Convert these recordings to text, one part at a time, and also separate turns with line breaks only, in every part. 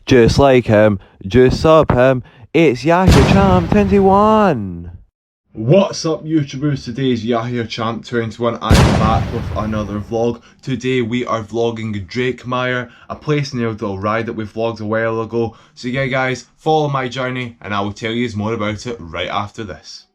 Just like him, just sub him, it's Yahia Champ 21.
What's up YouTubers, today is Yahia Champ 21. I am back with another vlog. Today we are vlogging Drakemyre, a place near Dalry that we vlogged a while ago. So yeah guys, follow my journey and I will tell you more about it right after this.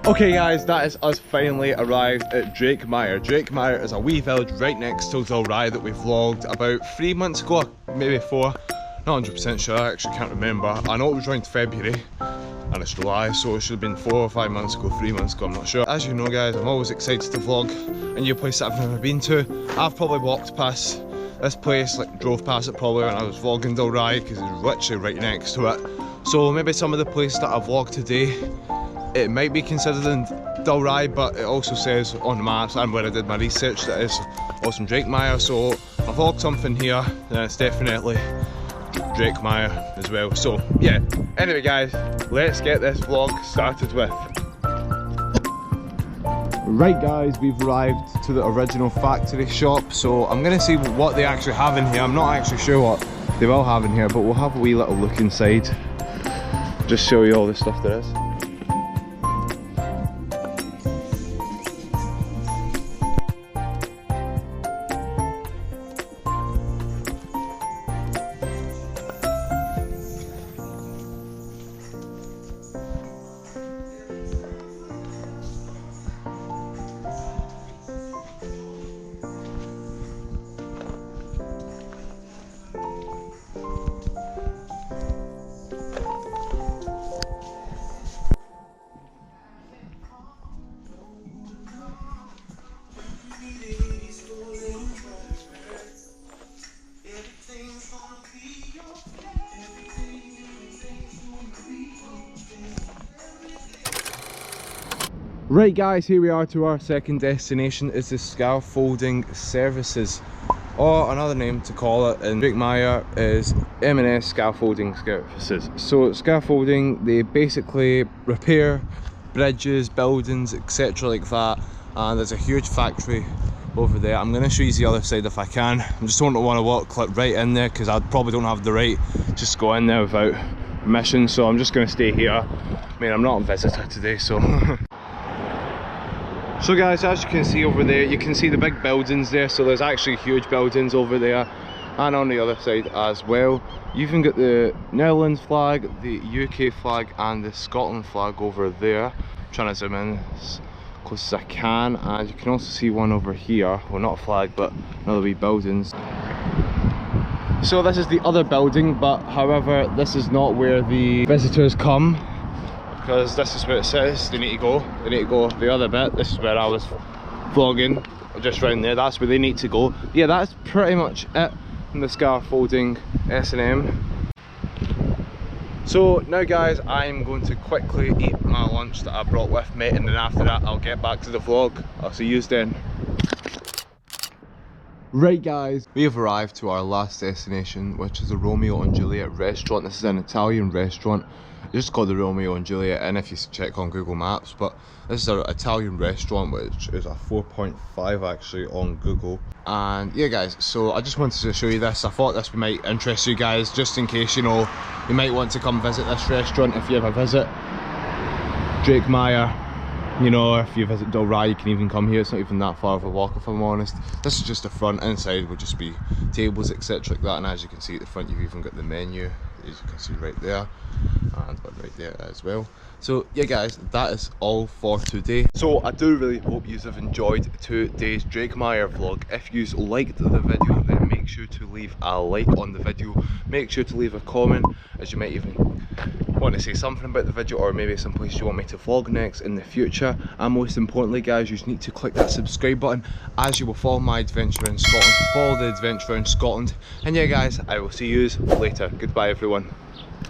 Okay guys, that is us finally arrived at Drakemyre. Drakemyre is a wee village right next to Dalry that we vlogged about 3 months ago, maybe 4. Not 100% sure, I actually can't remember. I know it was around February and it's July, so it should have been 4 or 5 months ago, 3 months ago, I'm not sure. As you know guys, I'm always excited to vlog a new place that I've never been to. I've probably walked past this place, like drove past it probably when I was vlogging Dalry because it's literally right next to it. So maybe some of the places that I vlogged today, it might be considered in Dalry, but it also says on the maps and where I did my research that it's also in Drakemyre. So if I vlog something here, then it's definitely Drakemyre as well. So yeah, anyway guys, let's get this vlog started with. Right guys, we've arrived to the original factory shop, so I'm gonna see what they actually have in here. I'm not actually sure what they will have in here, but we'll have a wee little look inside. Just show you all the stuff there is. Right guys, here we are to our second destination. Is the scaffolding services, or another name to call it in Drakemyre is M&S scaffolding services. So scaffolding, they basically repair bridges, buildings, etc. like that, and there's a huge factory over there. I'm going to show you the other side if I can. I just don't want to walk right in there because I probably don't have the right just go in there without permission, so I'm just going to stay here. I mean, I'm not a visitor today, so So guys, as you can see over there, you can see the big buildings there. So there's actually huge buildings over there and on the other side as well. You even got the Netherlands flag, the UK flag and the Scotland flag over there. I'm trying to zoom in as close as I can, and you can also see one over here. Well, not a flag, but another wee buildings. So this is the other building, but however this is not where the visitors come, because this is where it says they need to go. They need to go the other bit. This is where I was vlogging, just round there. That's where they need to go. Yeah, that's pretty much it in the scaffolding S&M. So now guys, I'm going to quickly eat my lunch that I brought with me, and then after that I'll get back to the vlog. I'll see you then. Right guys, we have arrived to our last destination, which is the Romeo and Juliet restaurant. This is an Italian restaurant. It's just called the Romeo and Juliet, and if you check on Google Maps, but this is an Italian restaurant which is a 4.5 actually on Google. And yeah guys, so I just wanted to show you this. I thought this might interest you guys, just in case, you know, you might want to come visit this restaurant if you ever visit Drakemyre. You know, if you visit Dalry, you can even come here. It's not even that far of a walk, if I'm honest. This is just the front. Inside will just be tables, etc. like that. And as you can see at the front, you've even got the menu, as you can see right there. and one right there as well. So yeah guys, that is all for today. So I do really hope you have enjoyed today's Drakemyre vlog. If you liked the video, then make sure to leave a like on the video. Make sure to leave a comment, as you might even want to say something about the video, or maybe some place you want me to vlog next in the future. And most importantly guys, you just need to click that subscribe button, as you will follow my adventure in Scotland, follow the adventure in Scotland. And yeah guys, I will see you later. Goodbye everyone.